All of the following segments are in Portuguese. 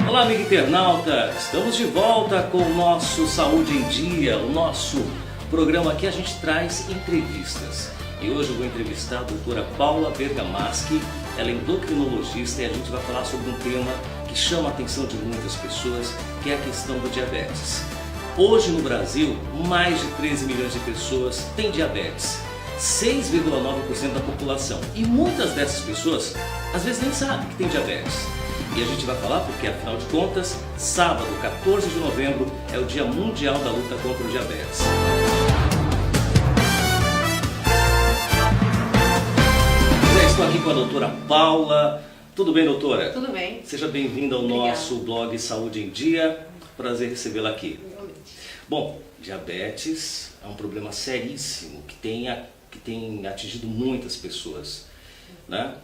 Olá, amigo internauta! Estamos de volta com o nosso Saúde em Dia, o nosso programa aqui a gente traz entrevistas. E hoje eu vou entrevistar a doutora Paula Bergamaschi, ela é endocrinologista e a gente vai falar sobre um tema que chama a atenção de muitas pessoas, que é a questão do diabetes. Hoje no Brasil, mais de 13 milhões de pessoas têm diabetes, 6,9% da população. E muitas dessas pessoas, às vezes nem sabem que tem diabetes. E a gente vai falar porque, afinal de contas, sábado, 14 de novembro, é o Dia Mundial da Luta contra o Diabetes. Estou aqui com a doutora Paula. Tudo bem, doutora? Tudo bem. Seja bem-vinda ao nosso blog Saúde em Dia. Prazer recebê-la aqui. Bom, diabetes é um problema seríssimo que tem atingido muitas pessoas, né?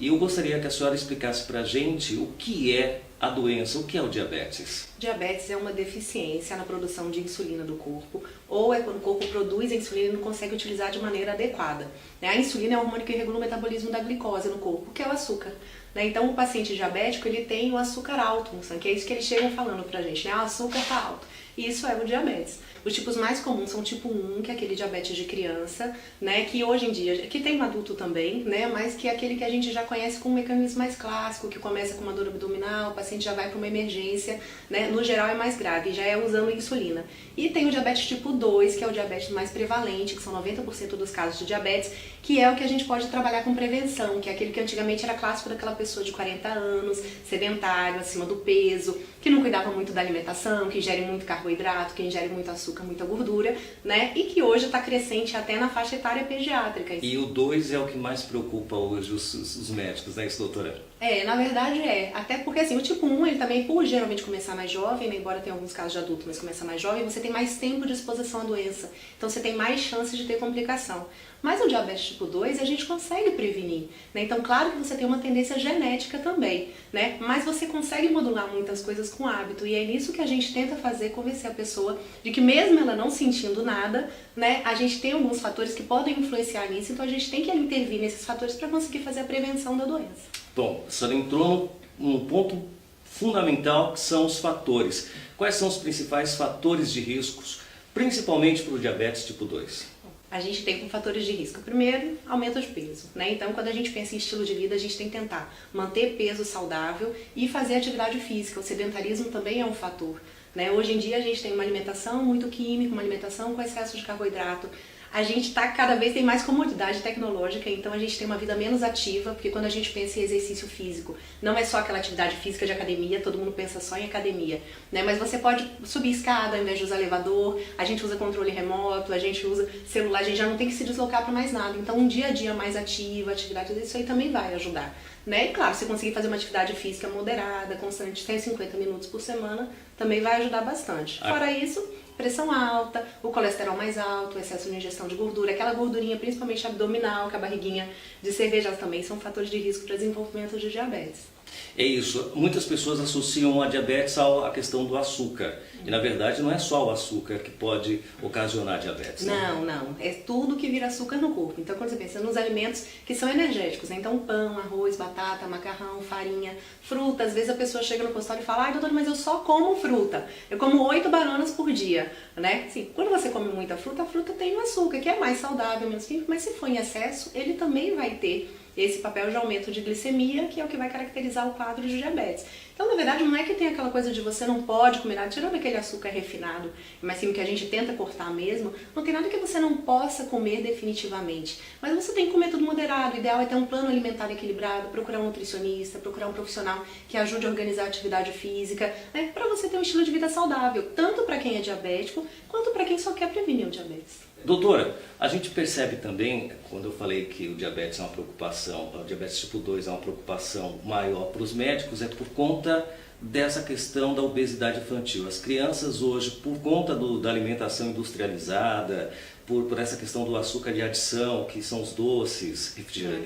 E eu gostaria que a senhora explicasse para a gente o que é a doença, o que é o diabetes. Diabetes é uma deficiência na produção de insulina do corpo, ou é quando o corpo produz a insulina e não consegue utilizar de maneira adequada. A insulina é o hormônio que regula o metabolismo da glicose no corpo, que é o açúcar. Então o paciente diabético ele tem o açúcar alto no sangue, que é isso que eles chegam falando pra gente, né? O açúcar está alto. E isso é o diabetes. Os tipos mais comuns são o tipo 1, que é aquele diabetes de criança, né, que hoje em dia, que tem no adulto também, né, mas que é aquele que a gente já conhece com um mecanismo mais clássico, que começa com uma dor abdominal, o paciente já vai para uma emergência, né, no geral é mais grave, já é usando insulina. E tem o diabetes tipo 2, que é o diabetes mais prevalente, que são 90% dos casos de diabetes, que é o que a gente pode trabalhar com prevenção, que é aquele que antigamente era clássico daquela pessoa de 40 anos, sedentário, acima do peso, que não cuidava muito da alimentação, que ingere muito carboidrato, que ingere muito açúcar, muita gordura, né? E que hoje está crescente até na faixa etária pediátrica. E o 2 é o que mais preocupa hoje os médicos, né, isso, doutora? Na verdade até porque assim, o tipo 1 ele também, por geralmente começar mais jovem, né, embora tenha alguns casos de adulto, mas começa mais jovem, você tem mais tempo de exposição à doença, então você tem mais chances de ter complicação. Mas o diabetes tipo 2 a gente consegue prevenir, né? Então claro que você tem uma tendência genética também, né? Mas você consegue modular muitas coisas com hábito e é nisso que a gente tenta fazer, convencer a pessoa de que mesmo ela não sentindo nada, né, a gente tem alguns fatores que podem influenciar nisso, então a gente tem que intervir nesses fatores para conseguir fazer a prevenção da doença. Bom, a senhora entrou num ponto fundamental que são os fatores. Quais são os principais fatores de riscos, principalmente para o diabetes tipo 2? A gente tem como fatores de risco. Primeiro, aumento de peso, né? Então, quando a gente pensa em estilo de vida, a gente tem que tentar manter peso saudável e fazer atividade física. O sedentarismo também é um fator, né? Hoje em dia a gente tem uma alimentação muito química, uma alimentação com excesso de carboidrato. A gente cada vez tem mais comodidade tecnológica, então a gente tem uma vida menos ativa, porque quando a gente pensa em exercício físico, não é só aquela atividade física de academia, todo mundo pensa só em academia, né? Mas você pode subir escada ao invés de usar elevador, a gente usa controle remoto, a gente usa celular, a gente já não tem que se deslocar para mais nada. Então um dia a dia mais ativo, atividade, isso aí também vai ajudar, né? E claro, se conseguir fazer uma atividade física moderada, constante, 150 minutos por semana, também vai ajudar bastante. Fora isso, pressão alta, o colesterol mais alto, o excesso de ingestão de gordura, aquela gordurinha principalmente abdominal, que a barriguinha de cerveja também são fatores de risco para desenvolvimento de diabetes. É isso, muitas pessoas associam a diabetes à questão do açúcar. E na verdade não é só o açúcar que pode ocasionar diabetes, né? Não, é tudo que vira açúcar no corpo. Então quando você pensa nos alimentos que são energéticos, né? Então pão, arroz, batata, macarrão, farinha, fruta. Às vezes a pessoa chega no consultório e fala: ai doutora, mas eu só como fruta. Eu como 8 bananas por dia, né? Sim, quando você come muita fruta, a fruta tem o açúcar, que é mais saudável, menos químico, mas se for em excesso, ele também vai ter esse papel de aumento de glicemia, que é o que vai caracterizar o quadro de diabetes. Então, na verdade, não é que tem aquela coisa de você não pode comer nada, tirando aquele açúcar refinado, mas sim o que a gente tenta cortar mesmo, não tem nada que você não possa comer definitivamente. Mas você tem que comer tudo moderado, o ideal é ter um plano alimentar equilibrado, procurar um nutricionista, procurar um profissional que ajude a organizar a atividade física, né, para você ter um estilo de vida saudável, tanto para quem é diabético, quanto para quem só quer prevenir o diabetes. Doutora, a gente percebe também, quando eu falei que o diabetes é uma preocupação, o diabetes tipo 2 é uma preocupação maior para os médicos, é por conta dessa questão da obesidade infantil. As crianças hoje, por conta da alimentação industrializada, por essa questão do açúcar de adição, que são os doces,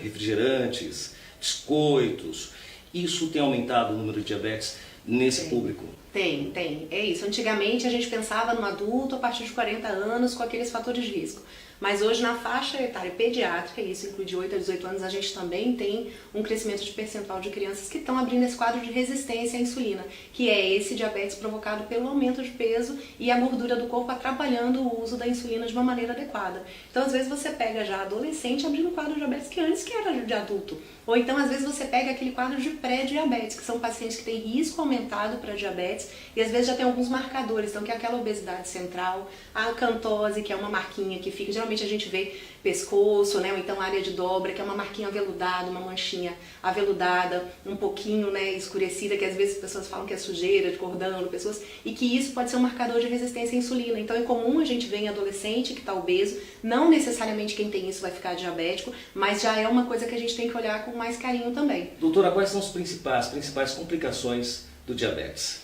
refrigerantes, biscoitos, isso tem aumentado o número de diabetes nesse público? Tem. É isso. Antigamente a gente pensava no adulto a partir de 40 anos com aqueles fatores de risco. Mas hoje na faixa etária pediátrica, isso inclui de 8 a 18 anos, a gente também tem um crescimento de percentual de crianças que estão abrindo esse quadro de resistência à insulina, que é esse diabetes provocado pelo aumento de peso e a gordura do corpo atrapalhando o uso da insulina de uma maneira adequada. Então às vezes você pega já adolescente abrindo um quadro de diabetes que antes que era de adulto. Ou então às vezes você pega aquele quadro de pré-diabetes, que são pacientes que têm risco aumentado para diabetes e às vezes já tem alguns marcadores, então que é aquela obesidade central, a acantose, que é uma marquinha que fica, geralmente a gente vê pescoço, né, ou então área de dobra, que é uma marquinha aveludada, uma manchinha aveludada, um pouquinho, né, escurecida, que às vezes as pessoas falam que é sujeira, de cordão no pescoço, e que isso pode ser um marcador de resistência à insulina. Então é comum a gente ver em adolescente que está obeso, não necessariamente quem tem isso vai ficar diabético, mas já é uma coisa que a gente tem que olhar com mais carinho também. Doutora, quais são as principais complicações do diabetes?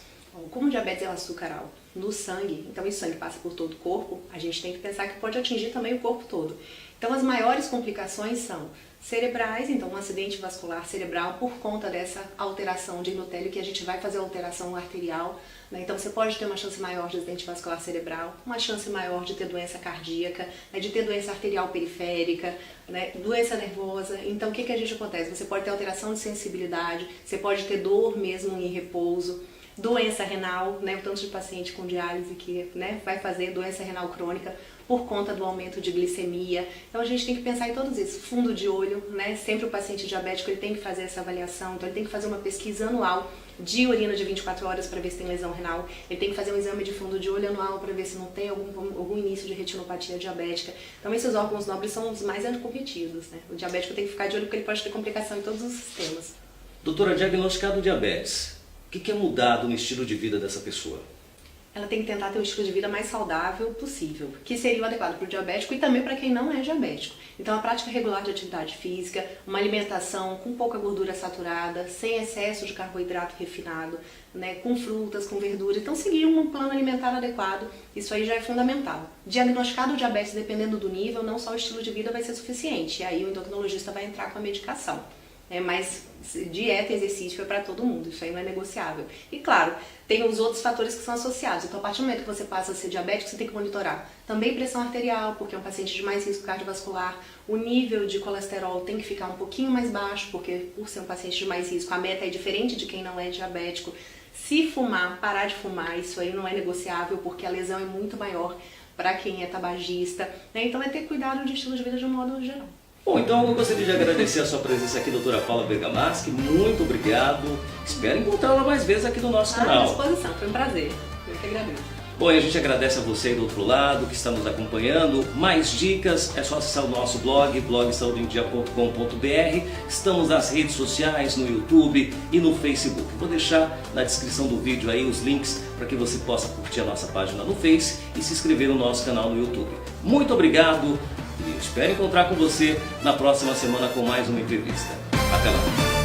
Como o diabetes é um açúcar alto no sangue, então esse sangue passa por todo o corpo, a gente tem que pensar que pode atingir também o corpo todo. Então as maiores complicações são cerebrais, então um acidente vascular cerebral por conta dessa alteração de endotélio, que a gente vai fazer alteração arterial, né? Então você pode ter uma chance maior de acidente vascular cerebral, uma chance maior de ter doença cardíaca, né? De ter doença arterial periférica, né? Doença nervosa. Então o que a gente acontece? Você pode ter alteração de sensibilidade, você pode ter dor mesmo em repouso, doença renal, né, o tanto de paciente com diálise que, né, vai fazer doença renal crônica por conta do aumento de glicemia. Então a gente tem que pensar em todos isso. Fundo de olho, né, sempre o paciente diabético ele tem que fazer essa avaliação, então ele tem que fazer uma pesquisa anual de urina de 24 horas para ver se tem lesão renal, ele tem que fazer um exame de fundo de olho anual para ver se não tem algum início de retinopatia diabética. Então esses órgãos nobres são os mais anticorretivos, né? O diabético tem que ficar de olho porque ele pode ter complicação em todos os sistemas. Doutora, diagnosticado diabetes, o que é mudado no estilo de vida dessa pessoa? Ela tem que tentar ter um estilo de vida mais saudável possível, que seria o adequado para o diabético e também para quem não é diabético. Então a prática regular de atividade física, uma alimentação com pouca gordura saturada, sem excesso de carboidrato refinado, né, com frutas, com verdura. Então seguir um plano alimentar adequado, isso aí já é fundamental. Diagnosticado o diabetes, dependendo do nível, não só o estilo de vida vai ser suficiente, e aí o endocrinologista vai entrar com a medicação. Mas dieta e exercício é para todo mundo, isso aí não é negociável. E claro, tem os outros fatores que são associados. Então a partir do momento que você passa a ser diabético, você tem que monitorar também pressão arterial, porque é um paciente de mais risco cardiovascular. O nível de colesterol tem que ficar um pouquinho mais baixo, porque por ser um paciente de mais risco, a meta é diferente de quem não é diabético. Se fumar, parar de fumar, isso aí não é negociável, porque a lesão é muito maior para quem é tabagista, né? Então é ter cuidado de estilo de vida de um modo geral. Bom, então eu gostaria de agradecer a sua presença aqui, doutora Paula Bergamaschi. Muito obrigado. Espero encontrá-la mais vezes aqui no nosso canal. À disposição, foi um prazer. Eu que agradeço. Bom, e a gente agradece a você aí do outro lado que está nos acompanhando. Mais dicas é só acessar o nosso blog, blogsaudeendia.com.br. Estamos nas redes sociais, no YouTube e no Facebook. Vou deixar na descrição do vídeo aí os links para que você possa curtir a nossa página no Face e se inscrever no nosso canal no YouTube. Muito obrigado e espero encontrar com você na próxima semana com mais uma entrevista. Até lá!